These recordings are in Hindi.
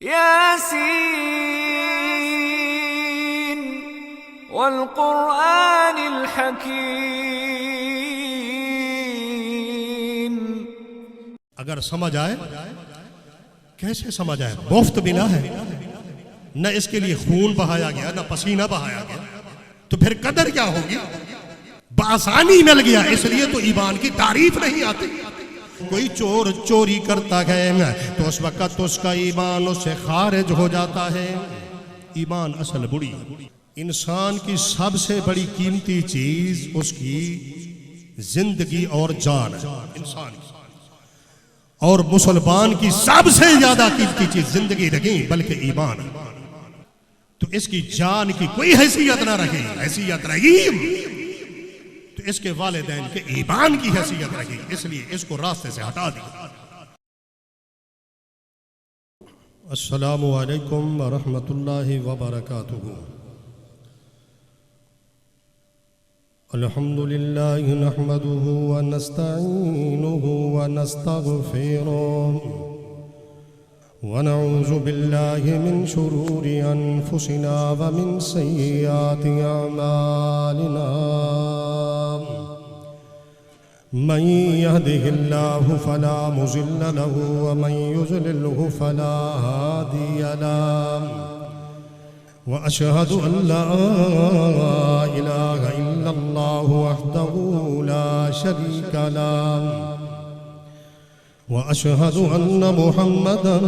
यासीन वल कुरआनिल हकीम। अगर समझ आए, कैसे समझ आए? मुफ्त मिला है, न इसके लिए खून बहाया गया, न पसीना बहाया गया, तो फिर कदर क्या होगी? बआसानी मिल गया, इसलिए तो ईमान की तारीफ नहीं आती। कोई चोर चोरी करता है तो उस वक्त उसका ईमान उससे खारिज हो जाता है। ईमान असल बुरी। इंसान की सबसे बड़ी कीमती चीज उसकी जिंदगी और जान है, इंसान की। और मुसलमान की सबसे ज्यादा कीमती चीज जिंदगी नहीं बल्कि ईमान है। तो इसकी जान की कोई हैसियत ना रही, हैसियत रही तो इसके वालिदैन के ईमान की हैसियत रही, इसलिए इसको रास्ते से हटा दिया। अस्सलामु अलैकुम व रहमतुल्लाहि व बरकातुहू। अल्हम्दुलिल्लाहि नहमदुहु व नस्तईनुहु व नस्तगफिरुहु व नऊज़ु बिल्लाहि मिन शुरूरि अनफुसिना व मिन सय्यिआति अमालिना। मन यहदिहिल्लाहु फला मुज़िल्ल लहु व मन युज़लिल्हु फला हादिय लहु व अशहदु अन ला इलाहा इल्लल्लाहु वहदहु ला शरीका लहु व अशहदु अन्न मुहम्मदन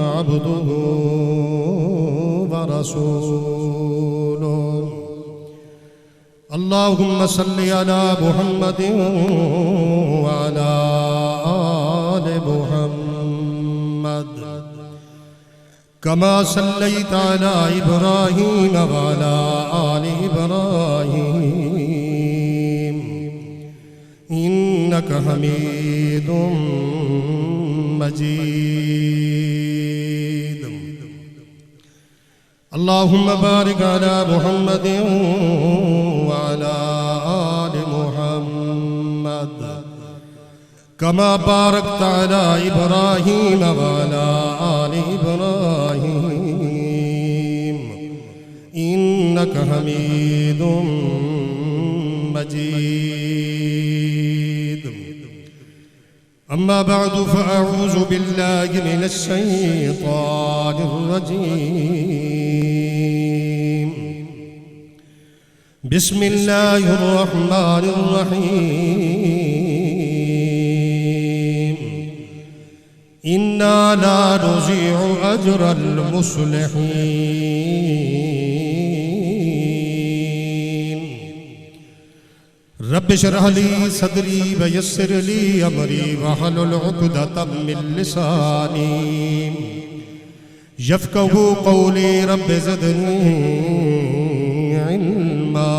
अब्दुहु व रसूलुहु। अल्लाहुम्मा सल्लि अला मुहम्मदिन व अला आलि मुहम्मद कमा सल्लैता अला इब्राहीम व अला आलि इब्राहीम इन्नका हमीदुम मजीद। अल्लाहुम्मा बारिक अला मुहम्मदिन व अला आलि मुहम्मद कमा बारकता अला इब्राहीम व अला आलि इब्राहीम इन्नका हमीदुम मजीद। अम्मा बअदु फ़अऊज़ु बिल्लाहि मिनश शैतानिर रजीम। बिस्मिल्लाहिर रहमानिर रहीम। इन्ना ला नुज़ीअु अज्रल मुस्लिहीन। रब्बि इश्रह ली सदरी व यस्सिर ली अमरी वहलुल उक़दतम मिन लिसानी यफ़क़हू क़ौली। रब्बि ज़िदनी इल्मा।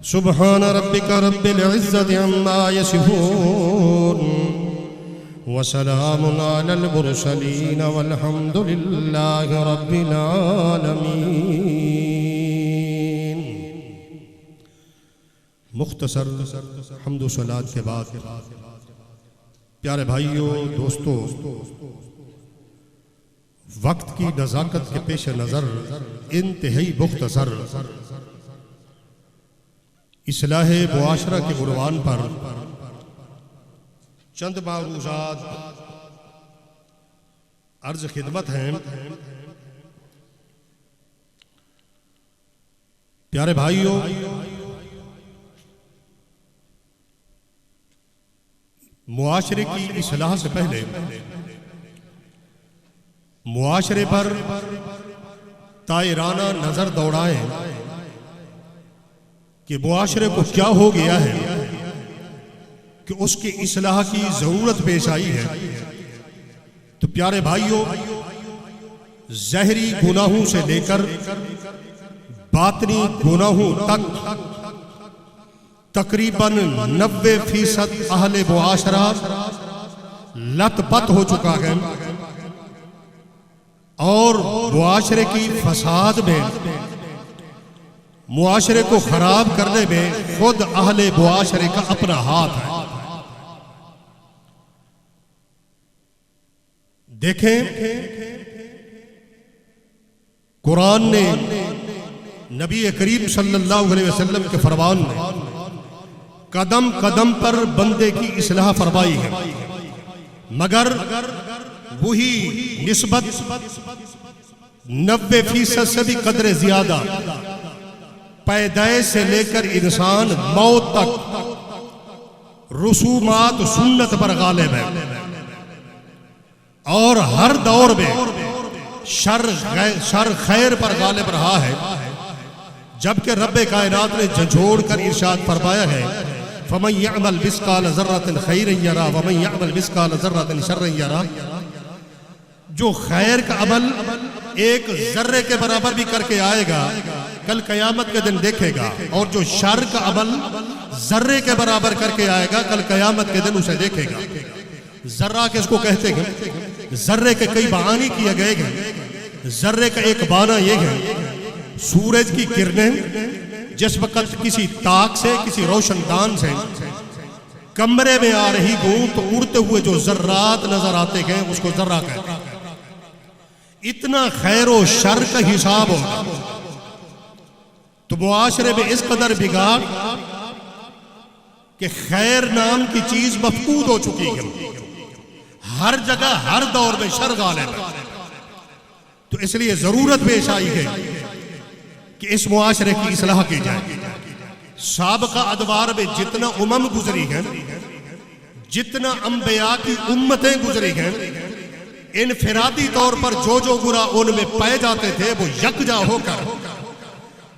सुब्हान रब्बिका रब्बिल इज़्ज़ति अम्मा यसिफ़ून व सलामुन अलल मुरसलीन वल्हम्दुलिल्लाहि रब्बिल आलमीन। मुख्तसर हम्दो सलात के बाद प्यारे भाइयों, दोस्तों, वक्त की नज़ाकत के पेश नज़र इंतहाई मुख्तसर इस्लाहे मुआशरा के उन्वान पर चंद मारूज़ात अर्ज खिदमत हैं। प्यारे भाइयों, मुआशरे की इस्लाह से पहले मुआशरे पर तायराना नजर दौड़ाएं कि मुआशरे को क्या हो गया है कि उसकी इस्लाह की जरूरत पेश आई है। तो प्यारे भाइयों, ज़हरी गुनाहों से लेकर बातनी गुनाहों तक तकरीबन 90% अहले मुआशरा लतपत हो चुका है और मुआशरे की फसाद में, मुआशरे को खराब करने में खुद अहले मुआशरे का अपना हाथ है। देखें, कुरान ने नबी करीम सल्लल्लाहु अलैहि वसल्लम के फरमान में कदम कदम पर बंदे की इस्लाह फरमाई है, मगर वही निस्बत 90% से भी कदर ज्यादा पैदाइश से लेकर इंसान मौत तक रसूमात सुन्नत पर गालिब है, और हर दौर में शर खैर पर गालिब रहा है। जबकि रब्बे कायनात ने झंझोड़ कर इरशाद फरमाया है, फमन यअमल मिस्काल ज़र्रतिन खैरन यरा वमन यअमल मिस्काल ज़र्रतिन शर्रन यरा। जो खैर का अमल एक जर्रे के बराबर भी करके आएगा, कल कयामत के दिन देखेगा, और जो शर का अमल जर्रे के बराबर करके आएगा, कल कयामत के दिन उसे देखेगा। जर्रा किसको कहते हैं? जर्रे के कई बहाने किए गए हैं। जर्रे का एक बाना यह है, सूरज की किरणें जिस वक्त किसी ताक से, किसी रोशनदान से कमरे में आ रही हो तो उड़ते हुए जो जर्रात नजर आते हैं उसको जर्रा कहते हैं। इतना खैर और शर का हिसाब होगा तो मुआशरे में इस कदर बिगाड़ कि खैर नाम की चीज मफकूद हो चुकी है। हर जगह हर दौर में शर गालिब है। तो इसलिए जरूरत पेश आई है कि इस मुआशरे की इस्लाह की जाए। साबका अदवार में जितना उमम गुजरी है, जितना अंबिया की उम्मतें गुजरी हैं, इनफिरादी तौर पर जो गुनाह उनमें पाए जाते थे वो यकजा होकर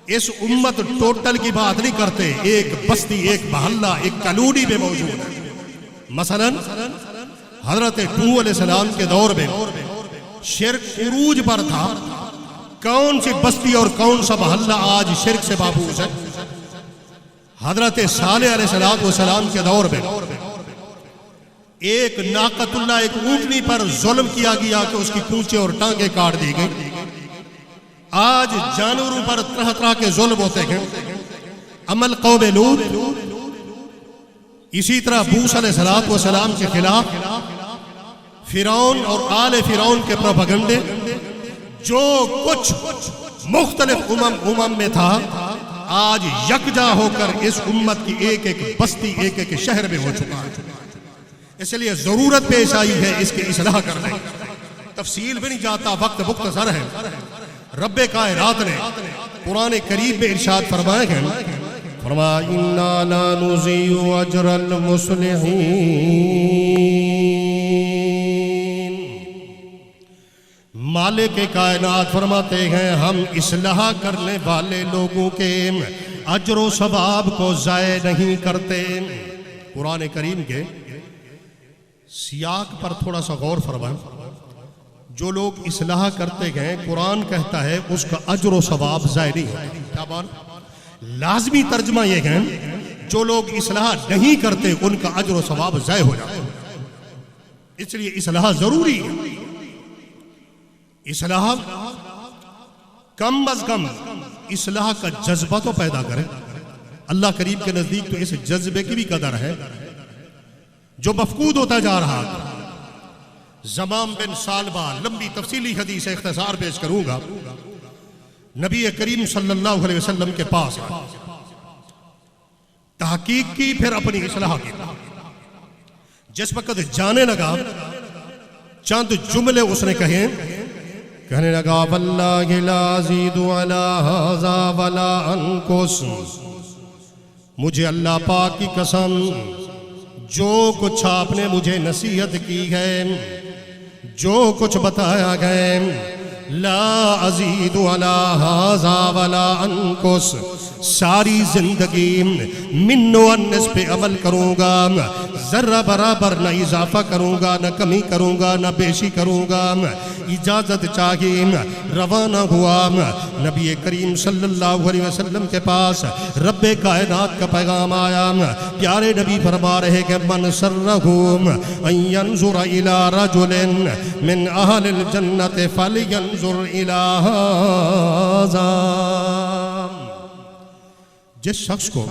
इस उम्मत टोटल की बात नहीं करते, एक बस्ती, एक मोहल्ला, एक कॉलोनी में मौजूद है। मसलन हजरत नूह अलैहिस्सलाम के दौर में शिर्क उरूज पर था। कौन सी बस्ती और कौन सा मोहल्ला आज शिर्क से महफूज है? हजरत सालेह अलैहिस्सलाम के दौर में एक नाकतुल्लाह, एक ऊंटनी पर जुल्म किया गया कि उसकी पूंछें और टांगे काट दी गई। आज जानवरों पर तरह तरह के जुल्म होते हैं। अमल कौम लूत, इसी तरह मूसा अलैहिस्सलाम के खिलाफ फिरौन और आले फिरौन के प्रोपेगेंडे, जो कुछ मुख्तलिफ उमम में था, आज यकजा होकर इस उम्मत की एक एक बस्ती, एक एक शहर में हो चुका है। इसलिए जरूरत पेश आई है इसकी इस्लाह करने। तफसील भी नहीं जाता, वक्त मुख्तसर है। रब्बे कायनात ने कुरान करीम में इरशाद फरमाया है, फरमाया इन्ना ला नुज़ीउ अजरल मुस्लिहीन। मालिक कायनात फरमाते हैं, हम इस्लाह करने वाले लोगों के अजर व सवाब को ज़ाय नहीं करते। कुरान करीम के सियाक पर थोड़ा सा गौर फरमाएं। जो लोग इस्लाह करते हैं, कुरान कहता है उसका अजर व सवाब ज़ाय नहीं होता। क्या बात? लाजमी तर्जमा यह है, जो लोग इस्लाह नहीं करते उनका अजर व सवाब ज़ाय हो जाता है। इसलिए इस्लाह जरूरी है। इस्लाह कम अज कम इस्लाह का जज्बा तो पैदा करे। अल्लाह करीम के नजदीक तो इस जज्बे की भी कदर है जो मफकूद होता जा रहा था। ज़माम बिन सालबा, लंबी तफसीली हदीस इख्तिसार पेश करूंगा, नबी करीम सल्लल्लाहु अलैहि वसल्लम के पास तहकीक की, फिर अपनी इस्लाह की। जिस वक्त जाने लगा, चंद जुमले उसने कहे, कहने लगा, वल्लाहि ला अज़ीदु अला हाज़ा वला अनकुस। मुझे अल्लाह पाक की कसम, जो कुछ आपने मुझे नसीहत की है, जो कुछ बताया गया, ला अज़ीदु अला हाज़ा वला अनकुस, सारी जिंदगी मिन्नो अन्नस पे अमल करूंगा, जर्रा बराबर न इजाफा करूंगा, न कमी करूंगा, न बेशी करूंगा। इजाजत चाहिए। रवाना हुआ नबी करीम सल्लल्लाहु अलैहि वसल्लम के पास। रब्बे कायनात का पैगाम आया। प्यारे नबी फरमा रहे कि मन सर्रहु अन यंजुर इला रजुलिन मिन अहलिल जन्नति फलयंजुर इला हाज़ा। जिस शख्स को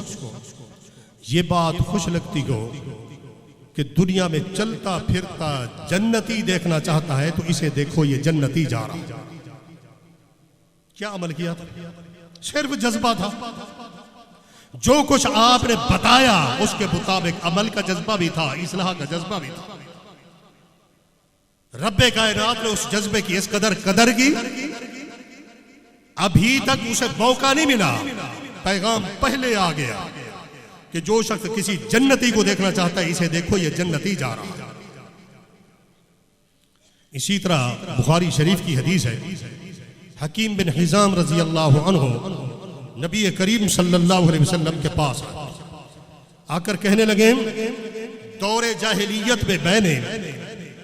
ये बात खुश लगती हो कि दुनिया में चलता फिरता जन्नती देखना चाहता है तो इसे देखो, ये जन्नती जा रहा है। क्या अमल किया था? सिर्फ जज्बा था। जो कुछ आपने बताया उसके मुताबिक अमल का जज्बा भी था, इस्लाह का जज्बा भी था। रब्बे कायनात ने उस जज्बे की इस कदर की, अभी तक उसे मौका नहीं मिला। पैगाम पहले आ गया कि जो शख्स किसी जन्नती को देखना चाहता है इसे देखो, ये जन्नती जा रहा है। इसी तरह बुखारी शरीफ की हदीस है, हकीम बिन हिजाम रजी अल्लाह अन्हु नबी करीम सल्लल्लाहु अलैहि वसल्लम के पास आकर कहने लगे, दौरे जाहिलियत में मैंने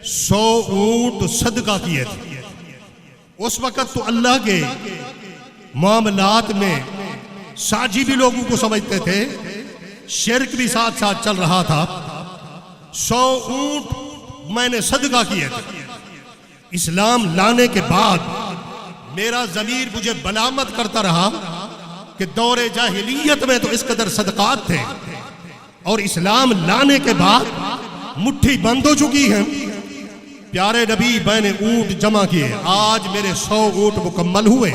100 ऊंट सदका किए थे। उस वक़्त तो अल्लाह के मामलात में साजी भी लोगों को समझते थे, शिर्क भी साथ साथ चल रहा था। 100 ऊंट मैंने सदका किए थे। इस्लाम लाने के बाद मेरा ज़मीर मुझे बलामत करता रहा कि दौरे जाहिलियत में तो इस कदर सदकात थे, और इस्लाम लाने के बाद मुट्ठी बंद हो चुकी है। प्यारे नबी, मैंने ऊंट जमा किए, आज मेरे 100 ऊंट मुकम्मल हुए,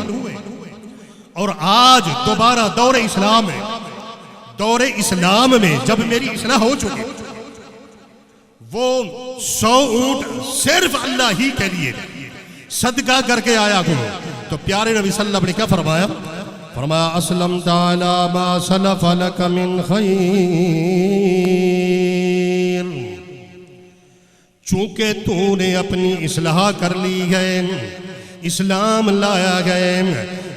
और आज दोबारा दौरे इस्लाम में जब मेरी इस्लाह हो चुकी, वो 100 ऊंट सिर्फ अल्लाह ही के लिए सदका करके आया करो। तो प्यारे नबी सल्लल्लाहु अलैहि वसल्लम ने क्या फरमाया? फरमाया, अस्लम ताला मा सलफ लक मिन खैर। चूंकि तूने अपनी इस्लाह कर ली है, इस्लाम लाया है,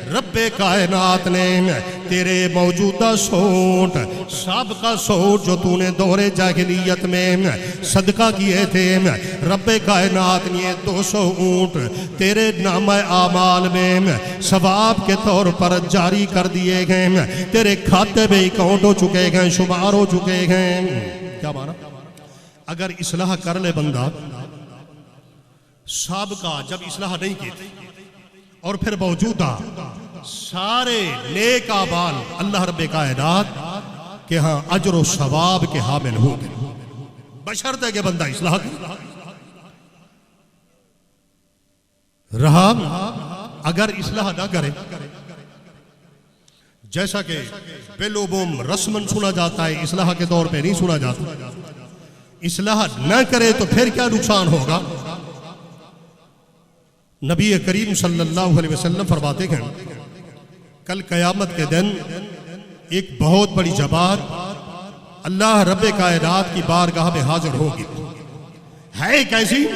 रब्बे कायनात ने तेरे मौजूदा सोट सबका सोट जो तूने दौरे जाहिलियत में सदका किए थे, रब्बे कायनात ने 200 ऊंट तेरे नामा आमाल में सवाब के तौर पर जारी कर दिए गए, तेरे खाते में अकाउंट हो चुके हैं, शुमार हो चुके हैं। क्या माना? अगर इस्लाह कर ले बंदा, साबका जब इस्लाह नहीं की थी और फिर मौजूदा सारे नेक आमाल अल्लाह रब्बे कायनात के हाँ अजर व सवाब के हामिल हो गए, बशर्ते के बंदा इस्लाह रहा। अगर इस्लाह ना करे, जैसा कि बेलोबोम रस्मन सुना जाता है, इस्लाह के दौर पे नहीं सुना जाता, इस्लाह न करे तो फिर क्या नुकसान होगा? नबी करीम सल्लल्लाहु अलैहि वसल्लम फरमाते हैं, कल कयामत के दिन एक बहुत बड़ी जमात अल्लाह रब्बे कायनात की बारगाह में हाजिर होगी। है कैसी?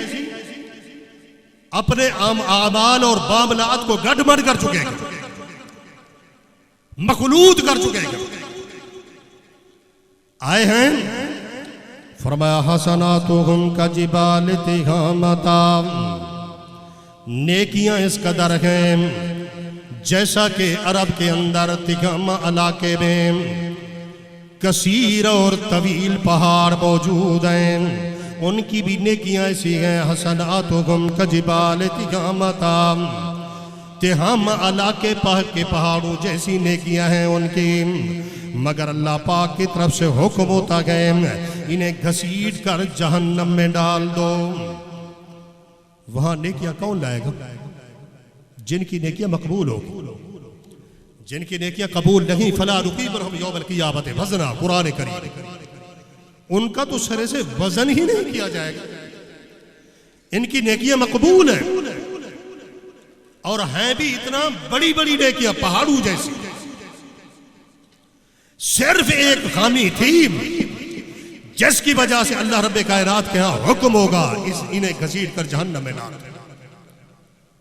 अपने आमाल और मामलात को गड़बड़ कर चुके हैं, मखलूत कर चुके हैं। आए हैं, फरमाया हसनातुहुम कजिबाल तिहामता, नेकियां इस कदर हैं जैसा कि अरब के अंदर तिगामा इलाके में कसीर और तवील पहाड़ मौजूद हैं, उनकी भी नेकियां ऐसी हैं। हसनातुहुम कजिबाल तिगामता, तिहामा इलाके के पहाड़ों जैसी नेकियां हैं उनकी, मगर अल्लाह पाक की तरफ से हुक्म होता है इन्हें घसीट कर जहन्नम में डाल दो। वहां नेकियां कौन लाएगा? जिनकी नेकियां मकबूल हो। जिनकी नेकियां कबूल नहीं, फला रुकीब रहम यौमल क़ियामत वज़ना, कुरान करीम, उनका तो सरे से वजन ही नहीं किया जाएगा। इनकी नेकियां मकबूल है, और हैं भी इतना बड़ी बड़ी नेकियां पहाड़ों जैसी। सिर्फ एक खामी थी जिसकी वजह से अल्लाह रब्बे कायनात के यहां हुक्म होगा इन्हें घसीट कर जहन्नम में डाल।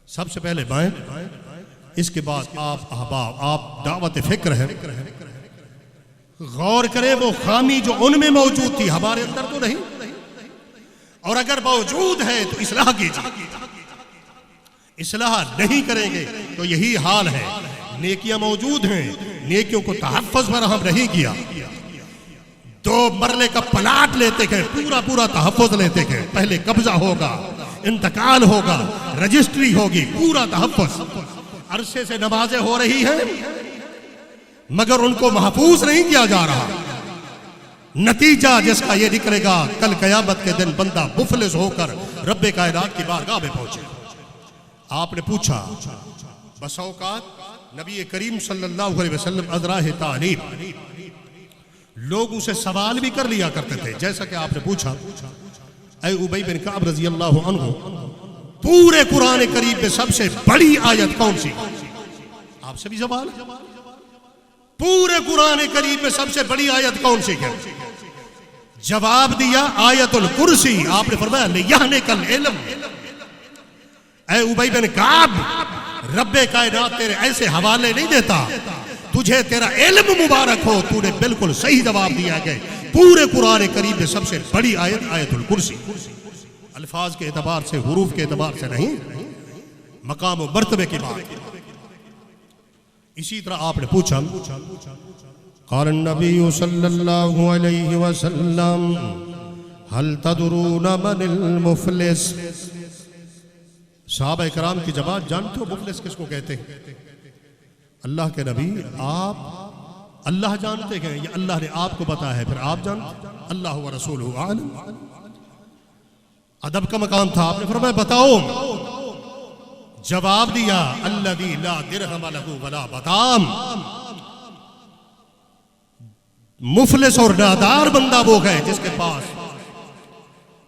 सबसे पहले बाएं, इसके बाद आप अहबाब, आप दावत फिक्र है, गौर करें वो खामी जो उनमें मौजूद थी हमारे अंदर तो नहीं, और अगर मौजूद है तो इस्लाह कीजिए। इस्लाह नहीं करेंगे तो यही हाल है। नेकियां मौजूद हैं, नेकियों को तहफ़्फ़ुज़ फराहम नहीं किया। 2 मरले का प्लाट लेते हैं, पूरा पूरा तहफ़्फ़ुज़ लेते हैं, पहले कब्जा होगा, इंतकाल होगा, रजिस्ट्री होगी, पूरा तहफ़्फ़ुज़। अरसे से नमाजें हो रही हैं मगर उनको महफूज नहीं किया जा रहा। नतीजा जिसका ये निकलेगा कल कयामत के दिन बंदा मुफलिस होकर रब्बे कायनात की बारगाह में पहुंचे। आपने पूछा, बस औकात नबी करीम सल्लल्लाहु अलैहि वसल्लम अज़राह तालीम लोग उसे सवाल भी कर लिया करते थे, जैसा कि आपने पूछा ऐ उबई बिन कअब रज़ी अल्लाहु अन्हु, पूरे कुरान करीम में सबसे बड़ी आयत कौन सी? आपसे भी सवाल, पूरे कुरान करीम में सबसे बड़ी आयत कौन सी है? जवाब दिया आयतुल कुर्सी। आपने फरमाया लियहनिकल इल्म। ऐ उबई बिन कअब, रब्बे कायनात तेरे ऐसे हवाले नहीं देता, तुझे तेरा इल्म मुबारक हो, तूने बिल्कुल सही जवाब दिया है। पूरे कुरान करीम में सबसे बड़ी आयत आयतुल कुर्सी। अल्फाज के एतबार से, हुरूफ के एतबार से नहीं, मकाम और मर्तबे की बात। इसी तरह आपने पूछा, क़ाल नबी सल्लल्लाहु अलैहि वसल्लम हल तदरून मनिल मुफलिस। सहाबा इकराम की जवाब, जानते हो मुफलिस किसको कहते हैं? अल्लाह के नबी, आप अल्लाह जानते हैं, ये अल्लाह ने आपको बताया है, फिर आप जानते? अल्लाह व रसूलुहु आलम। अदब का मकाम था। आपने फरमाया बताओ। जवाब दिया अल्लज़ी ला दिरहम लहू वला बदाम। मुफलिस और नादार बंदा वो है जिसके पास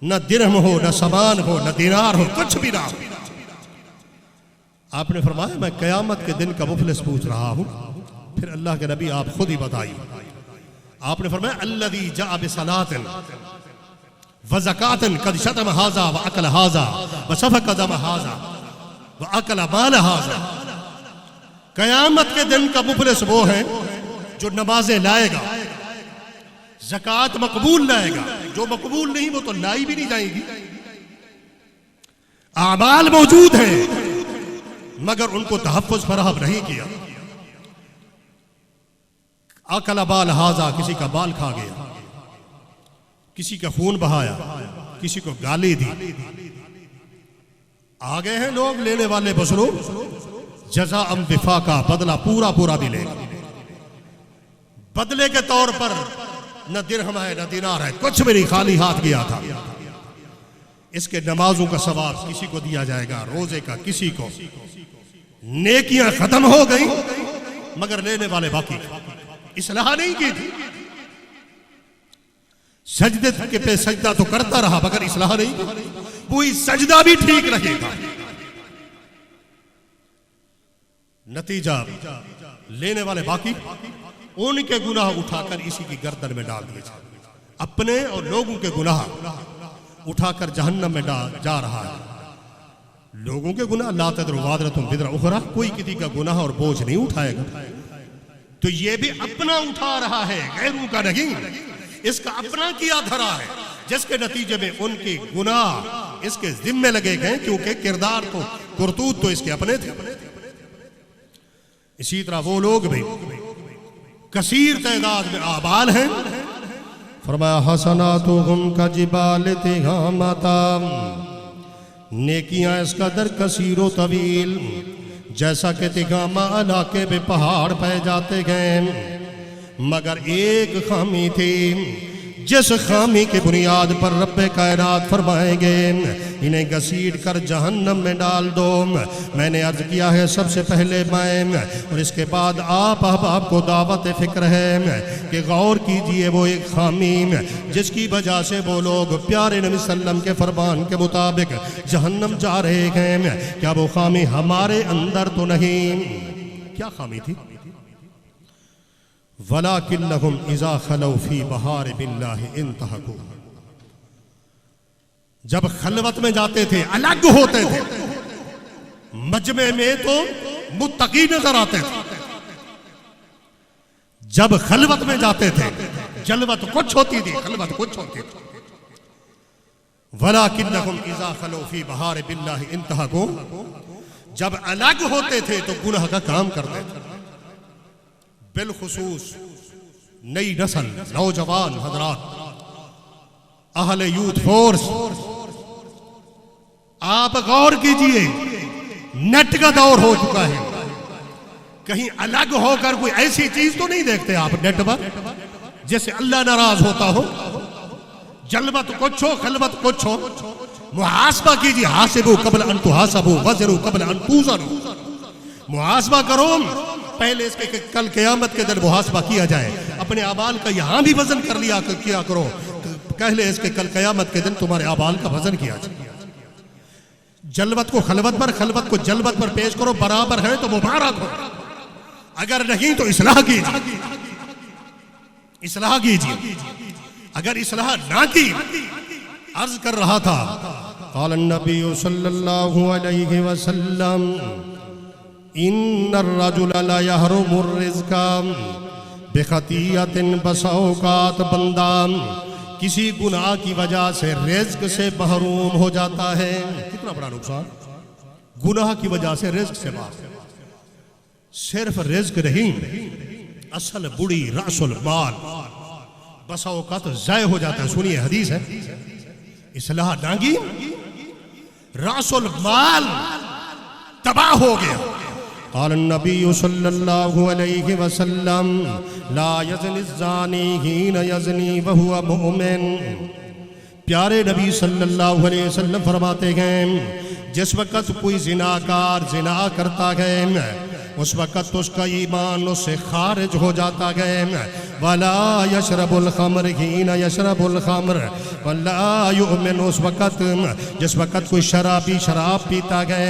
न दिरहम हो, न सामान हो, न दिनार हो, कुछ भी ना हो। आपने फरमाया मैं कयामत के दिन का मुफलिस पूछ रहा हूं। फिर अल्लाह के नबी आप खुद ही बताइए। आपने फरमाया अल्लज़ी जाअ बिसलातिन व ज़कातिन कद शतम हाज़ा व अकल हाज़ा व सफ़क दम हाज़ा व अकल माल हाज़ा। कयामत के दिन का मुफलिस वो है जो नमाजें लाएगा, ज़कात मकबूल लाएगा, जो मकबूल नहीं वो तो लाई भी नहीं जाएगी। आमाल मौजूद हैं मगर उनको तहफ़्फ़ुज़ फराहम नहीं किया। अकल बाल हाजा, किसी का बाल खा गया, किसी का खून बहाया, किसी को गाली दी। आ गए हैं लोग लेने वाले बसरो, जज़ा अम विफाका, बदला पूरा पूरा मिलेगा। बदले के तौर पर न दिरहम है न दिनार है, कुछ भी नहीं, खाली हाथ गया था। इसके नमाजों का सवाब किसी को दिया जाएगा, रोजे का किसी को। नेकियां खत्म हो गई मगर लेने वाले बाकी। इस्लाह नहीं की थी, सजदे के पे सजदा तो करता रहा मगर इस्लाह नहीं की। कोई सजदा भी ठीक रहेगा, नतीजा लेने वाले बाकी। उनके गुनाह उठाकर इसी की गर्दन में डाल दिए, अपने और लोगों के गुनाह उठाकर जहन्नम में जा रहा है। लोगों के गुनाह ला तदरु वादरतुम बिदरा उखरा, कोई किसी का गुनाह और बोझ नहीं उठाएगा। तो ये भी अपना उठा रहा है, गैरों का नहीं। इसका अपना किया धरा है, जिसके नतीजे में उनके गुनाह इसके जिम्मे लगे गए, क्योंकि किरदार तो कुरतूत तो इसके अपने थे। इसी तरह वो लोग भी कसीर तादाद में आबाल हैं। फरमाया हसनातुहुम कजिबाल तिहामता, नेकियां इसका दर कसीरो तवील, जैसा कि तिगामा इलाके में पहाड़ पाए जाते गए। मगर एक खामी थी, जिस खामी की बुनियाद पर रब्बे कायनात फरमाएंगे इन्हें घसीट कर जहन्नम में डाल दो। मैंने अर्ज किया है सबसे पहले मैं, और इसके बाद आप अहबाब को दावत फिक्र है कि गौर कीजिए वो एक खामी जिसकी वजह से वो लोग प्यारे नबी सल्लम के फरमान के मुताबिक जहन्नम जा रहे हैं। क्या वो खामी हमारे अंदर तो नहीं? क्या खामी थी? वलाकिन्नहुम इज़ा खलौ फी बहार बिल्लाहि इंतहकू, जब खलवत में जाते थे, अलग होते थे, मजमे में तो मुत्तकी नजर आते थे। जब खलवत में जाते थे, जलवत कुछ होती थी, खलवत कुछ होती थी। वलाकिन्नहुम इज़ा खलौ फी बहार बिल्लाहि इंतहकू, जब अलग होते थे तो गुनाह का काम करते थे। बिलखुसूस नई नस्ल, नौजवान हजरात, अहले यूथ फोर्स, आप गौर कीजिए, नेट का दौर हो चुका है। कहीं अलग होकर कोई ऐसी चीज तो नहीं देखते आप नेट पर जैसे अल्लाह नाराज होता हो। जलवत कुछ हो, खलवत कुछ हो, मुहासबा कीजिए। हासिबु कबल अन तुहासबु वज़नु कबल अन तुज़नु। मुहासबा करो पहले इसके कल क़यामत के दिन मुहासबा किया जाए। अपने अमाल का यहां भी वजन कर लिया किया करो, पहले इसके कल क़यामत के दिन तुम्हारे अमाल का वजन किया जाए। जलवत को खलवत पर, खलवत को जलवत पर पेश करो। बराबर है तो मुबारक हो, अगर नहीं तो इस्लाह कीजिए, इस्लाह कीजिए। अगर इस्लाह ना की, अर्ज कर रहा था क़ाल नबी सल्लल्लाहु अलैहि वसल्लम इन्नर रजुल ला यहरुमुर रिज़्क़ा बिखतियतिन। बसा औक़ात बंदा किसी गुनाह की वजह से रिज़्क़ से महरूम हो जाता है। कितना बड़ा नुकसान, गुनाह की वजह से रिज़्क़ से महरूम। सिर्फ रिज़्क़ नहीं, असल बुड़ी रासुल माल बसा औक़ात ज़ाय हो जाता है। सुनिए हदीस है, इस्लाह नागी रासुल माल तबाह हो गया। क़ाल नबी सल्लल्लाहु अलैहि वसल्लम ला यज़नी ज़ानी हीना यज़नी व हुवा मुमिन। प्यारे नबी सल्लल्लाहु अलैहि वसल्लम फरमाते हैं जिस वक़्त कोई ज़िनाकार ज़िना करता है उस वक़्त उसका ईमान उससे खारिज हो जाता है। वला यशरबुल खम्र हीना यशरबुल खम्र वला युमिन। उस वक़्त जिस वक़्त कोई शराबी शराब पीता है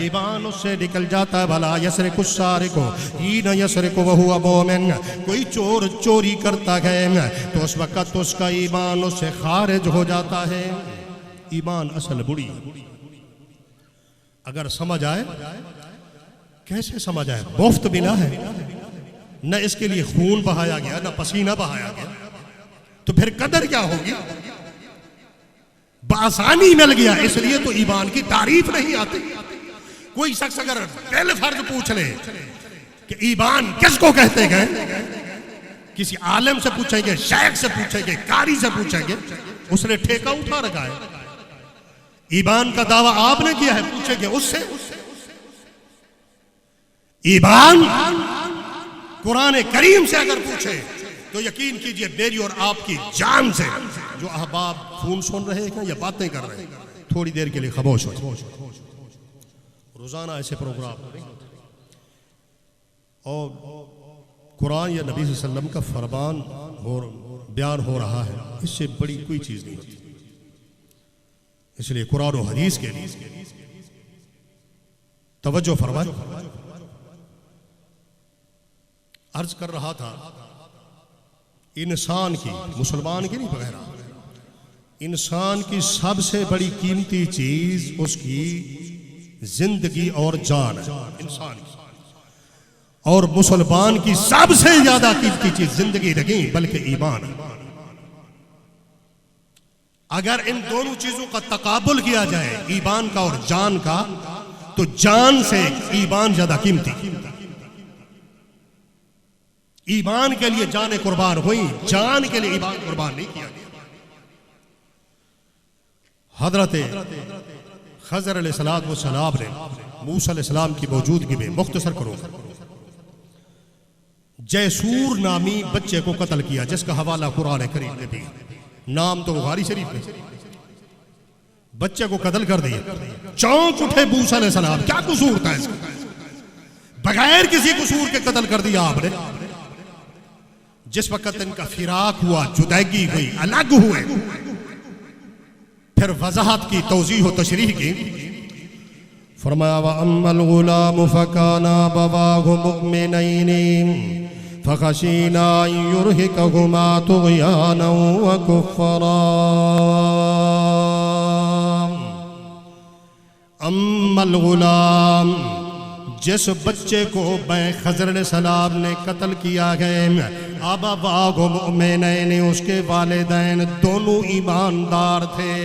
ईमान उससे निकल जाता है। भला यसरिकु सारिकु हीना यसरिकु व हुवा मुमिन। कोई चोर चोरी करता है तो उस वक़्त उसका ईमान उससे खारिज हो जाता है। ईमान असल बुरी, अगर समझ आए कैसे समझ आए, मुफ्त मिला है, न इसके लिए खून बहाया गया न पसीना बहाया गया, तो फिर कदर क्या होगी। बासानी मिल गया इसलिए तो ईमान की तारीफ नहीं आती। कोई शख्स अगर दिल फर्ज पूछ ले कि ईमान किसको कहते हैं, किसी आलिम से पूछेंगे, शेख से पूछेंगे, कारी से पूछेंगे, उसने ठेका उठा रखा है। ईमान का दावा आपने किया है, पूछेंगे उससे। ईमान कुरान करीम से अगर पूछे तो यकीन कीजिए मेरी और आपकी जान से। जो अहबाब खून सुन रहे हैं या बातें कर रहे हैं, थोड़ी देर के लिए खामोश हो। रोजाना ऐसे प्रोग्राम और कुरान या नबी सल्लल्लाहु अलैहि वसल्लम का फरमान बयान हो रहा है, इससे बड़ी कोई चीज नहीं होती। इसलिए कुरान और हदीस के लिए तवज्जो फरमाए। अर्ज कर रहा था इंसान की, मुसलमान की नहीं वगैरह, इंसान की सबसे बड़ी कीमती चीज उसकी जिंदगी और जान है, इंसान की। और मुसलमान की सबसे ज्यादा कीमती चीज जिंदगी नहीं बल्कि ईमान है। अगर इन दोनों चीजों का तकाबुल किया जाए, ईमान का और जान का, तो जान से ईमान ज्यादा कीमती। ईमान के लिए जान कुर्बान हुई, जान के लिए ईमान कुर्बान नहीं किया गया। हजरत खज़र अलैहिस्सलाम ने मूसा अलैहिस्सलाम की मौजूदगी में, मुख्तसर करो, जैसूर नामी बच्चे को कत्ल किया, जिसका हवाला कुरान करीम में भी, नाम तो बुखारी शरीफ में। बच्चे को कत्ल कर दिया। चौंक उठे मूसा अलैहिस्सलाम, क्या कसूर था इसका, बगैर किसी कसूर के कत्ल कर दिया आपने। जिस वक्त इनका फिराक हुआ, जुदैगी हुई, अलग हुए, फिर वजाहत की, तौजीह व तशरीह की। फरमाया व अम्मल गुलाम फकाना बवाहु मुमिनैनि फखशीना युरहिकहुमा तुग़याना व कुफ़रा। अम्मल गुलाम, जिस बच्चे को खज़र अलैहिस्सलाम ने कत्ल किया है, अबवाहु मुमिनैन, उसके वालिदैन दोनों ईमानदार थे।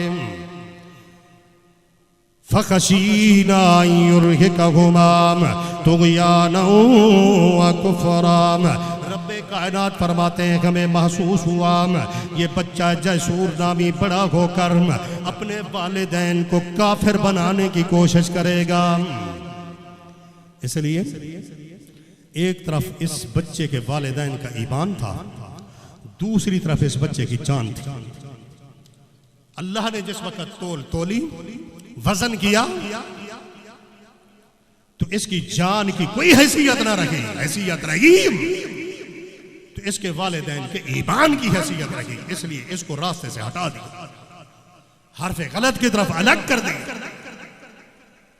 फखशीना युरहिकहुमा तुग़याना व कुफ़रा। रब्बे कायनात फरमाते हैं हमें महसूस हुआ ये बच्चा जैसूर नामी बड़ा होकर अपने वालिदैन को काफिर बनाने की कोशिश करेगा। इसलिए एक तरफ इस बच्चे के वालिदैन का ईमान था, दूसरी तरफ इस बच्चे की जान थी। अल्लाह ने जिस वक्त तोली वजन किया तो इसकी जान की कोई हैसियत ना रही, हैसियत रही तो इसके वालिदैन के ईमान की हैसियत रही, इसलिए इसको रास्ते से हटा दिया, हरफ गलत की तरफ अलग कर दी।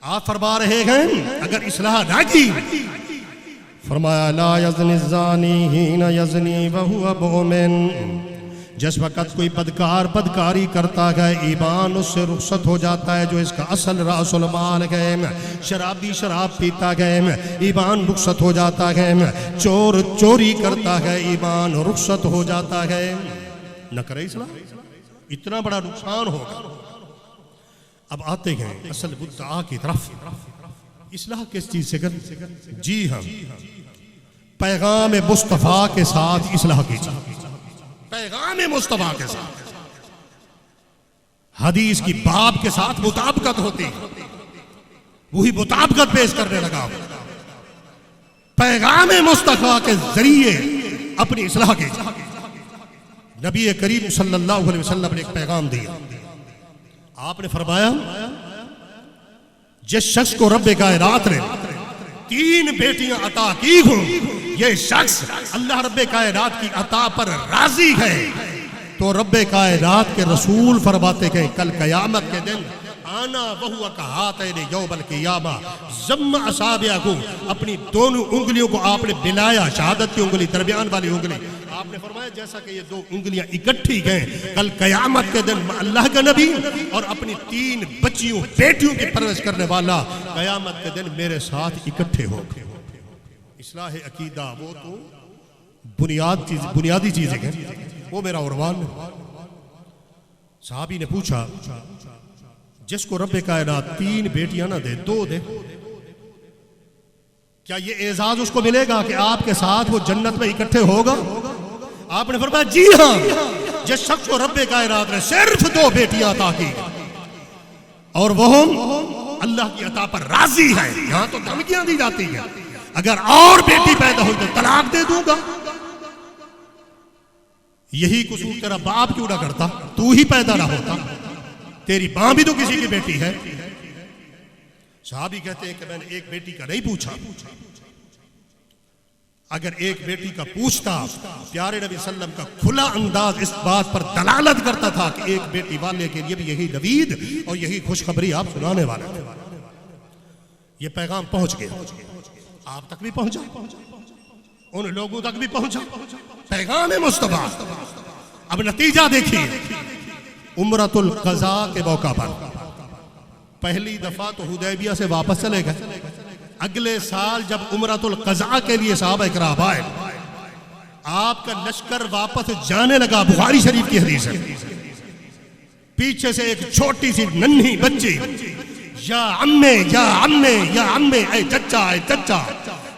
आप फरमा रहे हैं अगर इस्लाह ना की, फरमाया ला यज़नी ज़ानी हीना यज़नी वहुवा मुमिन, जिस वक़्त कोई बदकार बदकारी करता है ईमान उससे रुखसत हो जाता है, जो इसका असल रासुल माल है। शराबी शराब पीता है ईमान रुखसत हो जाता है, चोर चोरी करता है ईमान रुखसत हो जाता है। न करे इस्लाह, इतना बड़ा नुकसान होगा। अब आते हैं असल मुद्दा की तरफ। इस्लाह किस चीज से कर? जी हाँ, पैगाम मुस्तफ़ा के साथ इस्लाह कीजिए, पैगाम मुस्तफ़ा के साथ। हदीस की बाब के साथ मुताबिकत होती है, वही मुताबिकत पेश करने लगा। पैगाम मुस्तफ़ा के जरिए अपनी इस्लाह कीजिए। नबी करीम सल्लल्लाहु अलैहि वसल्लम ने एक पैगाम दिया। आपने फरमाया जिस शख्स को रब्बे कायनात ने 3 बेटियां अता की हों, ये शख्स अल्लाह रब्बे कायनात की अता पर राजी है, तो रब्बे कायनात के रसूल फरमाते हैं कल कयामत के दिन आना वहुआ कहातैन यौमल क़ियामा ज़म्म असाबिअहु, अपनी दोनों उंगलियों को आपने मिलाया, शहादत की उंगली दरमियान वाली उंगली, आपने फरमाया जैसा कि ये 2 उंगलियां इकट्ठी हैं कल कयामत के दिन अल्लाह का नबी और अपनी 3 बच्चियों बेटियों की परवरिश करने वाला कयामत के दिन मेरे साथ इकट्ठे हो। इस्लाह अकीदा वो तो बुनियादी चीजें हैं, वो मेरा उर्वान। साहबी ने पूछा जिसको रब्बे कायनात 3 बेटियां ना दे 2 दे, क्या ये एजाज उसको मिलेगा कि आपके साथ वो जन्नत में इकट्ठे होगा? आपने फरमाया जी हाँ, जिस शख्स को रब्बे कायनात ने सिर्फ 2 बेटियां अता की और वो अल्लाह की अता पर राजी है। यहां तो धमकियां दी जाती है, अगर और बेटी पैदा हुई तो तलाक दे दूंगा। यही कसूर तेरा बाप क्यों ना करता, तू ही पैदा ना होता, तेरी मां भी तो किसी की बेटी है। साहबी कहते हैं कि मैंने एक बेटी का नहीं पूछा, अगर एक बेटी का पूछता प्यारे नबी सल्लम का खुला अंदाज इस बात पर दलालत करता था कि एक बेटी वाले के लिए भी यही नवीद और यही खुशखबरी आप सुनाने वाले थे। ये पैगाम पहुंच गया, आप तक भी पहुंचा, उन लोगों तक भी पहुंचा पैगाम मुस्तफा। अब नतीजा देखिए, उम्रतुल क़ज़ा के मौका पर पहली दफा तो हुदैबिया से वापस चले गए। अगले साल जब उम्रतुल क़ज़ा के लिए सहाबा इकराम आए, आपका लश्कर वापस जाने लगा। बुखारी शरीफ की हदीस है, पीछे से एक छोटी सी नन्ही बच्ची या अम्मे या अम्मे या अम्मे, ऐ चच्चा ऐ चच्चा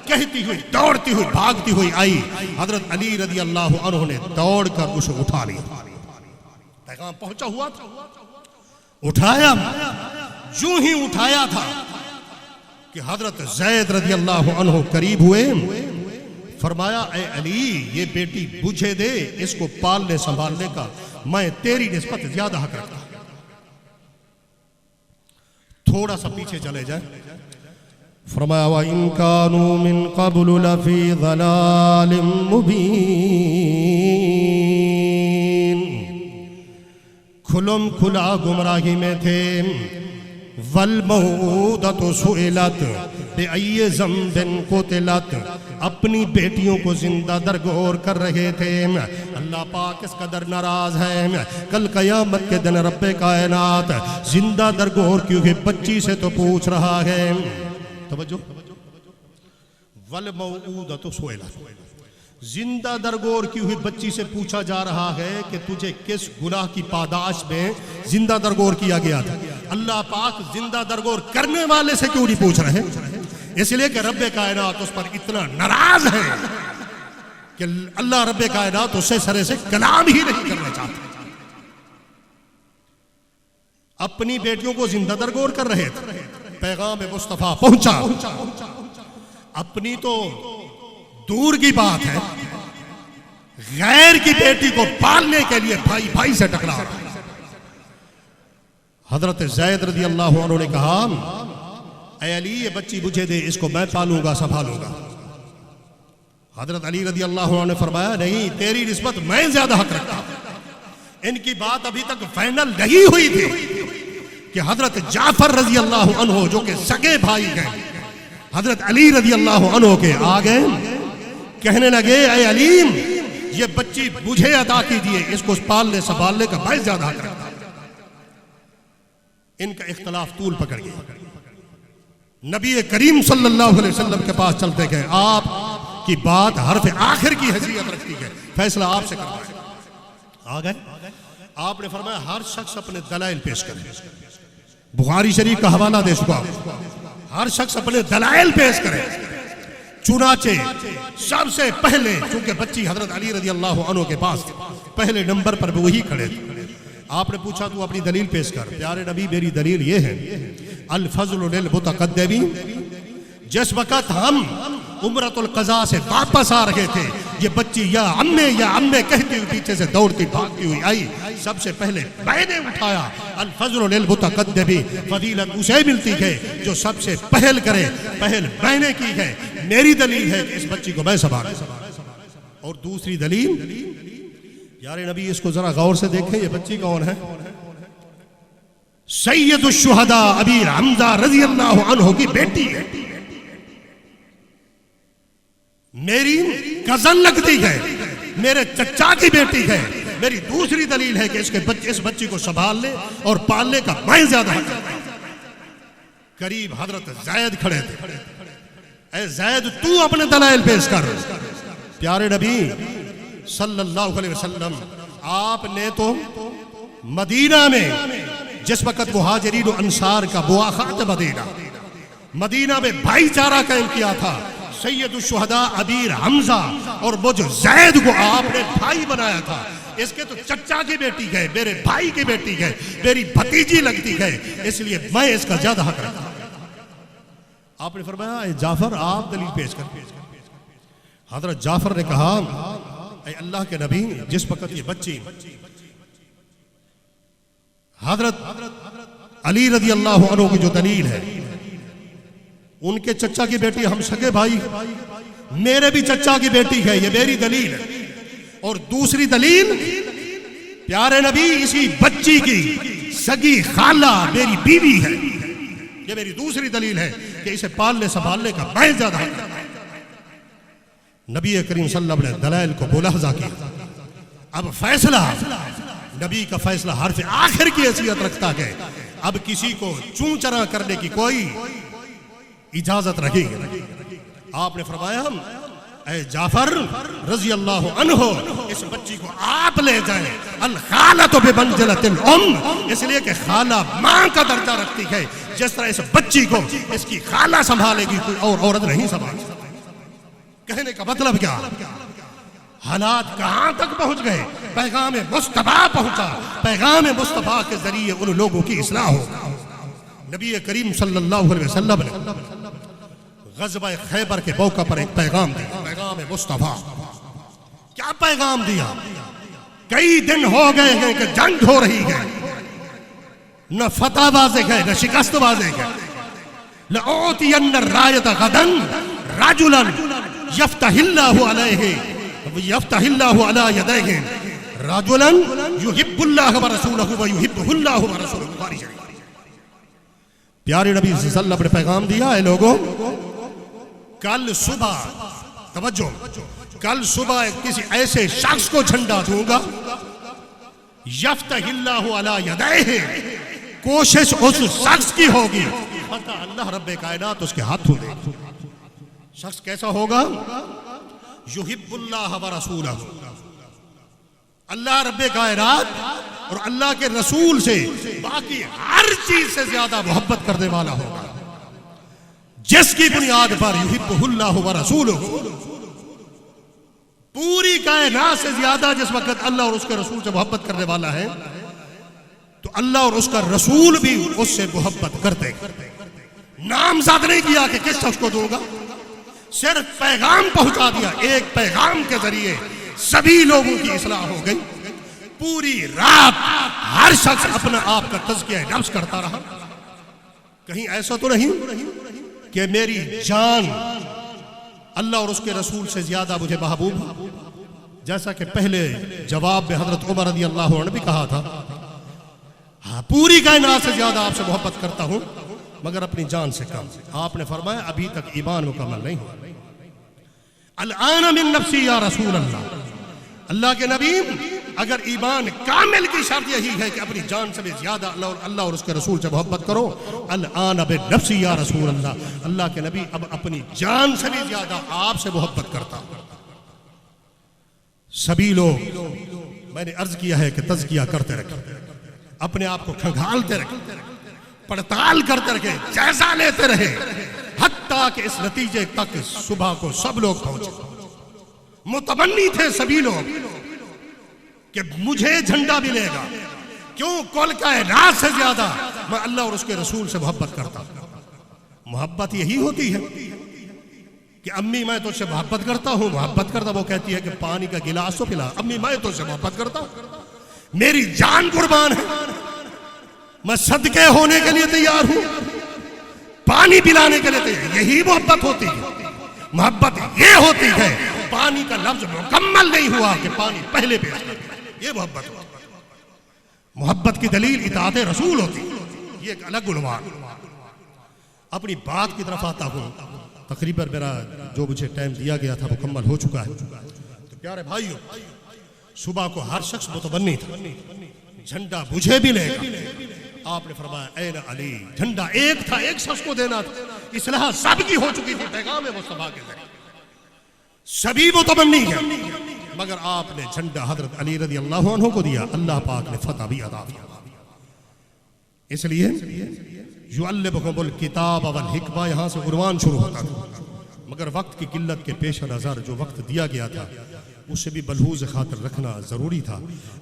कहती हुई दौड़ती हुई भागती हुई आई। हजरत अली रज़ी अल्लाह अन्हु ने दौड़कर उसे उठा लिया। पैगाम पहुंचा हुआ था, उठाया, यूं ही उठाया था कि हजरत ज़ैद रज़ी अल्लाह अन्हु करीब हुए, फरमाया ए अली ये बेटी बुझे दे, इसको पालने संभालने का मैं तेरी निस्बत ज्यादा हक रखता। थोड़ा सा पीछे चले जाए, फरमाया व इन कानू मिन क़ब्लु लफ़ी ज़लालिम मुबीन, खुलम खुला गुमराही में थे। वल मऊदतु सुइलत बिअय्यि ज़ंबिन कुतिलत, अपनी बेटियों को जिंदा दरगोर कर रहे थे। अल्लाह पाक इस कदर नाराज है, कल कयामत के दिन रब्बे कायनात जिंदा दरगोर क्योंकि बच्ची से तो पूछ रहा है। तवज्जो, वल मऊदतु सुइलत, जिंदा दरगोर की हुई बच्ची से पूछा जा रहा है कि तुझे किस गुनाह की पादाश में जिंदा दरगोर किया गया था। अल्लाह पाक जिंदा दरगोर करने वाले से क्यों नहीं पूछ रहे? इसलिए कि रब्बे कायनात उस पर इतना नाराज है कि अल्लाह रब्बे कायनात उससे सरे से कलाम ही नहीं करना चाहते। अपनी बेटियों को जिंदा दरगोर कर रहे थे, पैगाम मुस्तफा पहुंचा। अपनी तो दूर की बात है, गैर की बेटी को पालने के लिए भाई भाई से टकरा रहा है। हजरत ज़ैद रज़ी अल्लाह अन्हु ने कहा, ऐ अली ये बच्ची मुझे दे, इसको मैं पालूंगा संभालूंगा। हजरत अली रज़ी अल्लाह अन्हु ने फरमाया, नहीं, तेरी निस्बत मैं ज्यादा हक रखता हूं। इनकी बात अभी तक फाइनल नहीं हुई थी कि हजरत जाफर रज़ी अल्लाह अन्हु जो कि सगे भाई हैं हजरत अली रज़ी अल्लाह अन्हु के, आ गए, कहने लगे, ऐ अलीम ये बच्ची मुझे अदा कीजिए, इसको पालने संभालने का मैं ज्यादा हक रखता हूं। इनका इख्तलाफ तूल पकड़ गया। नबी करीम सल्लल्लाहु अलैहि वसल्लम के पास चलते गए। आप की बात हर्फ आखिर की हैसियत रखती है, फैसला आपसे करवाए। आ गए, आपने फरमाया हर शख्स अपने दलाइल पेश करे। बुखारी शरीफ का हवाला दे चुका, हर शख्स अपने दलाइल पेश करे। चुनाचे सबसे पहले, चूंकि बच्ची हजरत अली रज़ी अल्लाह अन्हु के पास पहले नंबर पर वही खड़े थे। आपने पूछा तू अपनी दलील पेश कर। प्यारे नबी मेरी दलील ये है, अल फज़्लु लिल मुतक़द्दिमी, जिस वक़्त हम उम्रतुल क़ज़ा से वापस आ रहे थे, ये बच्ची या अम्मे कहती हुई पीछे से दौड़ती भागती हुई आई, सबसे पहले मैंने उठाया। अल फज़्लु लिल मुतक़द्दिमी, फजीलत उसे मिलती है जो सबसे पहल करे, पहल मैंने की है। मेरी दलील है कि इस बच्ची को मैं संभालूं। और दूसरी दलील, यारे नबी इसको जरा गौर से देखें, ये बच्ची कौन है? सैयदुश शुहदा अमीर हमजा रज़ी अल्लाह अन्हु की बेटी है, मेरी कजन लगती है, मेरे चचा की बेटी है। मेरी दूसरी दलील है कि इस बच्ची को संभालने और पालने का मैं ज्यादा हक रखता हूं। करीब हजरत ज़ैद खड़े थे। ऐ ज़ैद तू अपने दलाइल पेश कर। प्यारे नबी सल्लल्लाहु अलैहि वसल्लम, आपने तो मदीना में जिस वक़्त मुहाजिरीन और अंसार का बुआखात मदीना में भाईचारा कायम किया था, सैयदुश शुहदा अमीर हमजा और वो जो ज़ैद को आपने भाई बनाया था, इसके तो चचा की बेटी है, मेरे भाई की बेटी है, मेरी भतीजी लगती है, इसलिए मैं इसका ज्यादा हक रखता हूं। आपने फरमाया, जाफर आप दलील पेश कर। हजरत जाफर ने कहा, ऐ अल्लाह के नबी, जिस वक़्त ये बच्ची हजरत अली रज़ी अल्लाह अन्हु की जो दलील है, उनके चचा की बेटी, हम सगे भाई, मेरे भी चचा की बेटी है, ये मेरी दलील है। और दूसरी दलील, प्यारे नबी इसी बच्ची की सगी खाला मेरी बीवी है, ये मेरी दूसरी दलील है कि इसे पालने संभालने का मैं ज्यादा हक रखता हूं। नबी करीम सल्लल्लाहु अलैहि वसल्लम ने दलाइल को मुलाहजा किया। अब फैसला, नबी का फैसला हर्फ आखिर की हैसियत रखता है। अब किसी को चूं चरा करने की कोई इजाजत रही। आपने फरमाया, ऐ जाफर रज़ी अल्लाह अन्हु, इस बच्ची को आप ले जाएं। अल खालतु बिमंज़िलतिल उम्म, इसलिए कि खाला मां का दर्जा रखती है। जिस तरह इस बच्ची को इसकी खाला संभालेगी, कोई और औरत नहीं संभाल सकती। कहने का मतलब क्या? हालात कहां तक पहुंच गए? पैगाम मुस्तफा पहुंचा। पैगाम मुस्तफा के जरिए उन लोगों की इस्लाह हो। नबी करीम सल्लल्लाहु अलैहि वसल्लम ने ग़ज़वा खैबर के मौका पर एक पैगाम दिया, पैगाम मुस्तफा। क्या पैगाम दिया? कई दिन हो गए हैं कि जंग हो रही है, न फतह वाज़ेह है, न शिकस्त वाज़ेह है। लऊतियन्न रायत गदन रजुलन यफ्तहिल्लाहु अलैहि यफ्तहिल्लाहु अला यदैहि रजुलन युहिब्बुल्लाह व रसूलहु व युहिब्बुहुल्लाहु व रसूलुहु। बुखारी शरीफ। प्यारे नबी सल्लल्लाहु अलैहि वसल्लम ने पैगाम दिया है, लोगों कल सुबह, तवज्जो, कल सुबह किसी ऐसे शख्स को झंडा दूंगा, यफ्तहिल्लाहु अला यदैहि, कोशिश उस शख्स की होगी, अल्लाह रब्बे कायनात उसके हाथों दे। शख्स कैसा होगा? युहिब्बुल्लाह व रसूलहु, अल्लाह रब्बे कायनात और अल्लाह के रसूल से बाकी हर चीज से ज्यादा मोहब्बत करने वाला होगा, जिसकी बुनियाद पर युहिब्बुहुल्लाहु व रसूलुहु, पूरी कायनात से ज्यादा जिस वक्त अल्लाह और उसके रसूल से मोहब्बत करने वाला है, तो अल्लाह और उसका रसूल भी उससे मोहब्बत करते। नामज़द नहीं किया कि किस शख्स को दूंगा, सिर्फ पैगाम पहुंचा दिया। एक पैगाम के जरिए सभी लोगों की इस्लाह हो गई। पूरी रात हर शख्स अपने आप का तज़किया नफ्स करता रहा। कहीं ऐसा तो नहीं कि मेरी जान अल्लाह और उसके रसूल से ज्यादा मुझे महबूब, जैसा कि पहले जवाब में हजरत उमर रज़ी अल्लाह अन्हु ने भी कहा था, हाँ पूरी कायनात से ज्यादा आपसे मोहब्बत करता हूं मगर अपनी जान से कम। आपने फरमाया अभी तक ईमान मुकम्मल नहीं हुआ। अल-आना मिन नफ्सी या रसूल अल्लाह, अल्लाह के नबी अगर ईमान कामिल की शर्त यही है कि अपनी जान से भी ज्यादा अल्लाह और उसके रसूल से मोहब्बत करो। अल-आना बिन नफ्सी या रसूल अल्लाह, अल्लाह के नबी अब अपनी जान से भी ज्यादा आपसे मोहब्बत करता हूं। सभी लोग मैंने अर्ज किया है कि तज़किया करते रखें, अपने आप को खंगालते रखें, पड़ताल करते रहे, जायजा लेते रहे, हत्ता कि इस नतीजे तक सुबह को सब लोग पहुंचे। मुतमन्नी थे सभी लोग कि मुझे झंडा मिलेगा, क्यों कुल कायनात से ज्यादा मैं अल्लाह और उसके रसूल से मोहब्बत करता हूं। मोहब्बत यही होती है कि अम्मी मैं तुझसे मोहब्बत करता हूं, मोहब्बत करता, वो कहती है कि पानी का गिलास तो पिला। अम्मी मैं तुझसे मोहब्बत करता हूं, मेरी जान कुर्बान है, मैं सदके होने के लिए तैयार हूं, पानी पिलाने के लिए तैयार। यही मोहब्बत होती है। मोहब्बत ये होती है, पानी का लफ्ज मुकम्मल नहीं हुआ कि पानी पहले पेश कर दिया, ये मोहब्बत होती है। मोहब्बत की दलील इताअत रसूल होती है, ये एक अलग उन्वान। अपनी बात की तरफ आता हूं। तकरीबन मेरा जो मुझे टाइम दिया गया था मुकम्मल हो चुका है। तो प्यारे भाइयों, सुबह को हर शख्स मुतमन्नी था झंडा मुझे भी लेगा। आपने फरमाया ऐन अली, झंडा एक था, एक शख्स को देना था। इस्लाह सबकी हो चुकी थी पैगाम मुस्तफा के जरिए, सभी मुतमन्नी है, मगर आपने झंडा हजरत अली रज़ी अल्लाह अन्हु को दिया। अल्लाह पाक ने फतह भी अता किया। इसलिए युअल्लिमुकुमुल किताब वल हिकमा, यहां से उन्वान शुरू होता था, मगर वक्त की किल्लत के पेश नज़र जो वक्त दिया गया था उससे भी बलहूज़ खातिर रखना ज़रूरी था।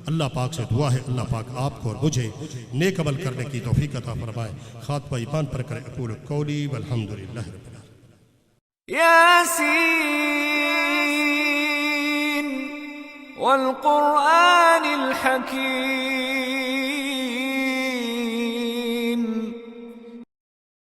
अल्लाह पाक से दुआ है अल्लाह पाक आपको और मुझे नेक अमल करने की तौफीक अता फरमाए। खातमा ईमान पर करे। अक़ूलु क़ौली वल्हम्दुलिल्लाहि रब्बिल आलमीन। यासीन वल क़ुरआनिल हकीम।